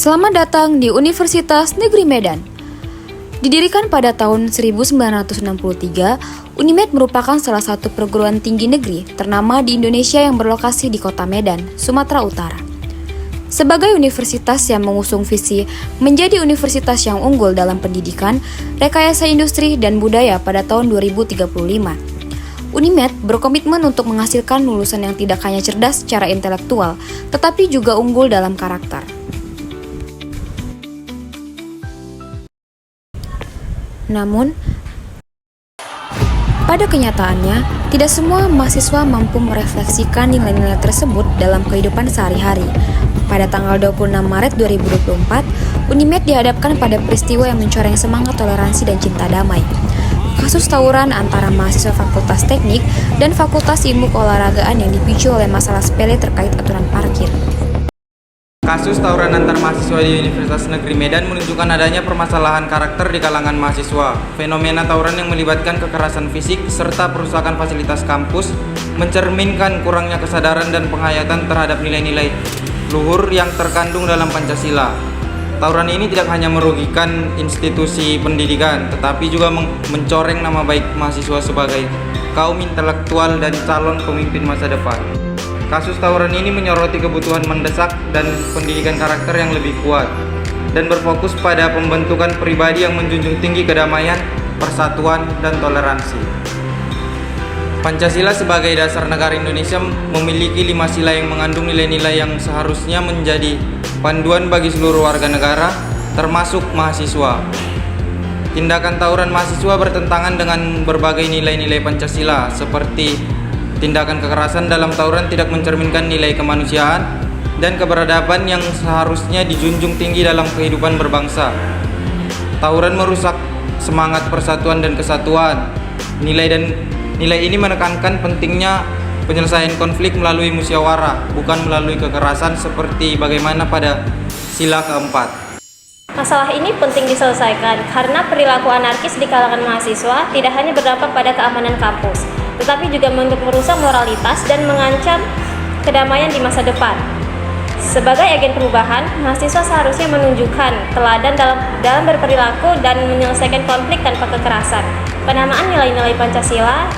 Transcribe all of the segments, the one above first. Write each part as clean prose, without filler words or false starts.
Selamat datang di Universitas Negeri Medan. Didirikan pada tahun 1963, Unimed merupakan salah satu perguruan tinggi negeri ternama di Indonesia yang berlokasi di Kota Medan, Sumatera Utara. Sebagai universitas yang mengusung visi menjadi universitas yang unggul dalam pendidikan, rekayasa industri, dan budaya pada tahun 2035, Unimed berkomitmen untuk menghasilkan lulusan yang tidak hanya cerdas secara intelektual, tetapi juga unggul dalam karakter. Namun, pada kenyataannya, tidak semua mahasiswa mampu merefleksikan nilai-nilai tersebut dalam kehidupan sehari-hari. Pada tanggal 26 Maret 2024, Unimed dihadapkan pada peristiwa yang mencoreng semangat toleransi dan cinta damai. Kasus tawuran antara mahasiswa Fakultas Teknik dan Fakultas Ilmu Keolahragaan yang dipicu oleh masalah sepele terkait aturan parkir. Kasus tawuran antar mahasiswa di Universitas Negeri Medan menunjukkan adanya permasalahan karakter di kalangan mahasiswa. Fenomena tawuran yang melibatkan kekerasan fisik serta perusakan fasilitas kampus mencerminkan kurangnya kesadaran dan penghayatan terhadap nilai-nilai luhur yang terkandung dalam Pancasila. Tawuran ini tidak hanya merugikan institusi pendidikan, tetapi juga mencoreng nama baik mahasiswa sebagai kaum intelektual dan calon pemimpin masa depan. Kasus tawuran ini menyoroti kebutuhan mendesak dan pendidikan karakter yang lebih kuat dan berfokus pada pembentukan pribadi yang menjunjung tinggi kedamaian, persatuan, dan toleransi. Pancasila sebagai dasar negara Indonesia memiliki 5 sila yang mengandung nilai-nilai yang seharusnya menjadi panduan bagi seluruh warga negara, termasuk mahasiswa. Tindakan tawuran mahasiswa bertentangan dengan berbagai nilai-nilai Pancasila, seperti tindakan kekerasan dalam tawuran tidak mencerminkan nilai kemanusiaan dan keberadaban yang seharusnya dijunjung tinggi dalam kehidupan berbangsa. Tawuran merusak semangat persatuan dan kesatuan. Nilai ini menekankan pentingnya penyelesaian konflik melalui musyawarah, bukan melalui kekerasan seperti bagaimana pada sila keempat. Masalah ini penting diselesaikan karena perilaku anarkis di kalangan mahasiswa tidak hanya berdampak pada keamanan kampus, tetapi juga merusak moralitas dan mengancam kedamaian di masa depan. Sebagai agen perubahan, mahasiswa seharusnya menunjukkan teladan dalam berperilaku dan menyelesaikan konflik tanpa kekerasan. Penamaan nilai-nilai Pancasila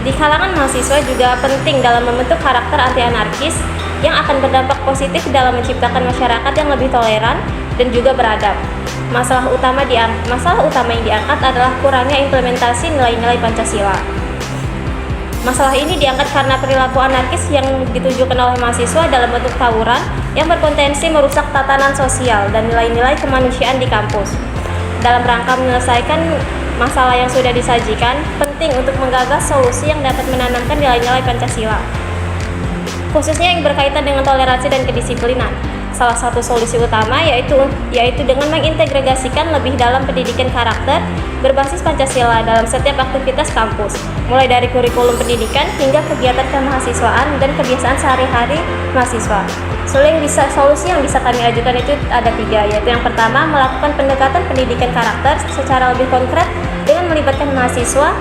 di kalangan mahasiswa juga penting dalam membentuk karakter anti-anarkis yang akan berdampak positif dalam menciptakan masyarakat yang lebih toleran dan juga beradab. Masalah utama yang diangkat adalah kurangnya implementasi nilai-nilai Pancasila. Masalah ini diangkat karena perilaku anarkis yang ditunjukkan oleh mahasiswa dalam bentuk tawuran yang berpotensi merusak tatanan sosial dan nilai-nilai kemanusiaan di kampus. Dalam rangka menyelesaikan masalah yang sudah disajikan, penting untuk menggagas solusi yang dapat menanamkan nilai-nilai Pancasila, khususnya yang berkaitan dengan toleransi dan kedisiplinan. Salah satu solusi utama yaitu dengan mengintegrasikan lebih dalam pendidikan karakter berbasis Pancasila dalam setiap aktivitas kampus, mulai dari kurikulum pendidikan hingga kegiatan kemahasiswaan dan kebiasaan sehari-hari mahasiswa. Solusi yang bisa kami ajukan itu ada 3, yaitu yang pertama, melakukan pendekatan pendidikan karakter secara lebih konkret dengan melibatkan mahasiswa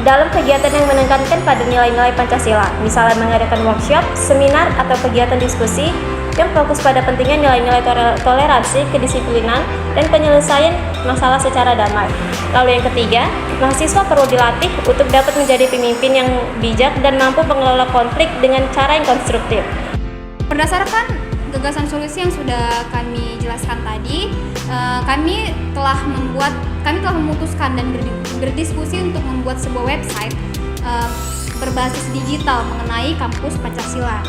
dalam kegiatan yang menekankan pada nilai-nilai Pancasila, misalnya mengadakan workshop, seminar, atau kegiatan diskusi yang fokus pada pentingnya nilai-nilai toleransi, kedisiplinan, dan penyelesaian masalah secara damai. Lalu yang ketiga, mahasiswa perlu dilatih untuk dapat menjadi pemimpin yang bijak dan mampu mengelola konflik dengan cara yang konstruktif. Berdasarkan gagasan solusi yang sudah kami jelaskan tadi, kami telah memutuskan dan berdiskusi untuk membuat sebuah website berbasis digital mengenai kampus Pancasila.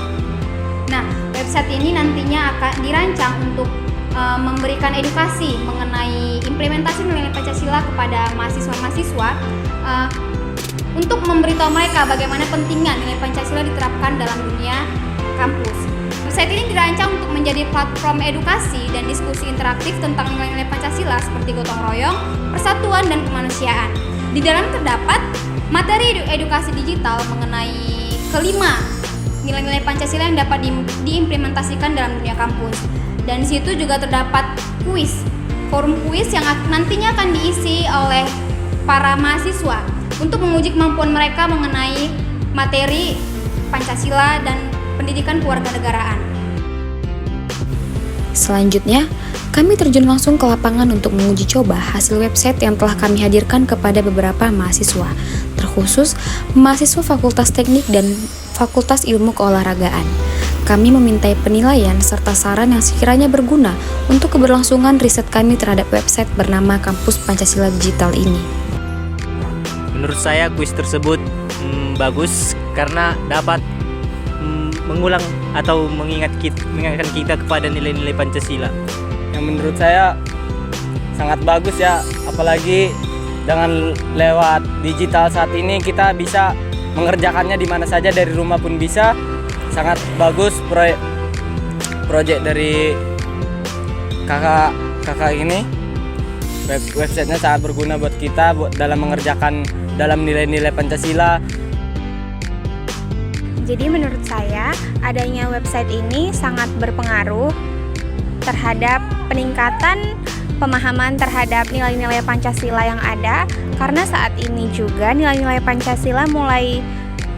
Nah, website ini nantinya akan dirancang untuk memberikan edukasi mengenai implementasi nilai Pancasila kepada mahasiswa-mahasiswa untuk memberitahu mereka bagaimana pentingnya nilai Pancasila diterapkan dalam dunia kampus. Website ini dirancang untuk menjadi platform edukasi dan diskusi interaktif tentang nilai-nilai Pancasila seperti gotong royong, persatuan, dan kemanusiaan. Di dalam terdapat materi edukasi digital mengenai kelima nilai-nilai Pancasila yang dapat diimplementasikan dalam dunia kampus. Dan di situ juga terdapat forum kuis yang nantinya akan diisi oleh para mahasiswa untuk menguji kemampuan mereka mengenai materi Pancasila dan pendidikan kewarganegaraan. Selanjutnya, kami terjun langsung ke lapangan untuk menguji coba hasil website yang telah kami hadirkan kepada beberapa mahasiswa, terkhusus mahasiswa Fakultas Teknik dan Fakultas Ilmu Keolahragaan. Kami memintai penilaian serta saran yang sekiranya berguna untuk keberlangsungan riset kami terhadap website bernama Kampus Pancasila Digital ini. Menurut saya kuis tersebut bagus karena dapat mengulang atau mengingatkan kita kepada nilai-nilai Pancasila. Yang menurut saya sangat bagus ya, apalagi dengan lewat digital saat ini kita bisa mengerjakannya di mana saja, dari rumah pun bisa. Sangat bagus proyek dari kakak ini. Websitenya sangat berguna buat kita dalam mengerjakan dalam nilai-nilai Pancasila. Jadi menurut saya adanya website ini sangat berpengaruh terhadap peningkatan pemahaman terhadap nilai-nilai Pancasila yang ada, karena saat ini juga nilai-nilai Pancasila mulai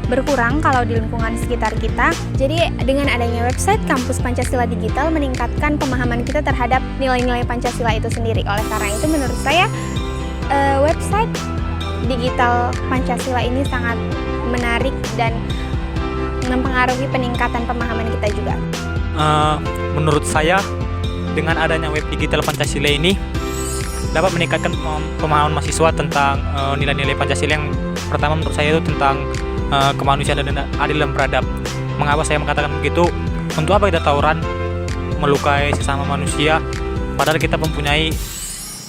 berkurang kalau di lingkungan sekitar kita. Jadi dengan adanya website Kampus Pancasila Digital meningkatkan pemahaman kita terhadap nilai-nilai Pancasila itu sendiri. Oleh karena itu menurut saya website digital Pancasila ini sangat menarik dan mempengaruhi peningkatan pemahaman kita juga. Menurut saya, dengan adanya web digital Pancasila ini dapat meningkatkan pemahaman mahasiswa tentang nilai-nilai Pancasila. Yang pertama menurut saya itu tentang kemanusiaan dan adil dan beradab. Mengapa saya mengatakan begitu? Untuk apa kita tawuran, melukai sesama manusia, padahal kita mempunyai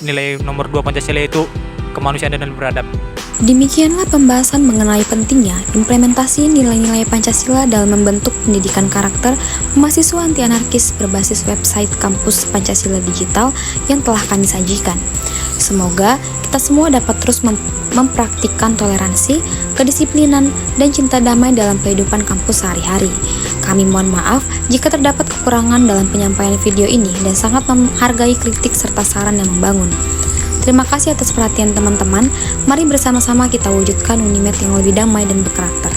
nilai nomor 2 Pancasila, yaitu kemanusiaan dan beradab. Demikianlah pembahasan mengenai pentingnya implementasi nilai-nilai Pancasila dalam membentuk pendidikan karakter mahasiswa anti-anarkis berbasis website Kampus Pancasila Digital yang telah kami sajikan. Semoga kita semua dapat terus mempraktikkan toleransi, kedisiplinan, dan cinta damai dalam kehidupan kampus sehari-hari. Kami mohon maaf jika terdapat kekurangan dalam penyampaian video ini dan sangat menghargai kritik serta saran yang membangun. Terima kasih atas perhatian teman-teman. Mari bersama-sama kita wujudkan Unimed yang lebih damai dan berkarakter.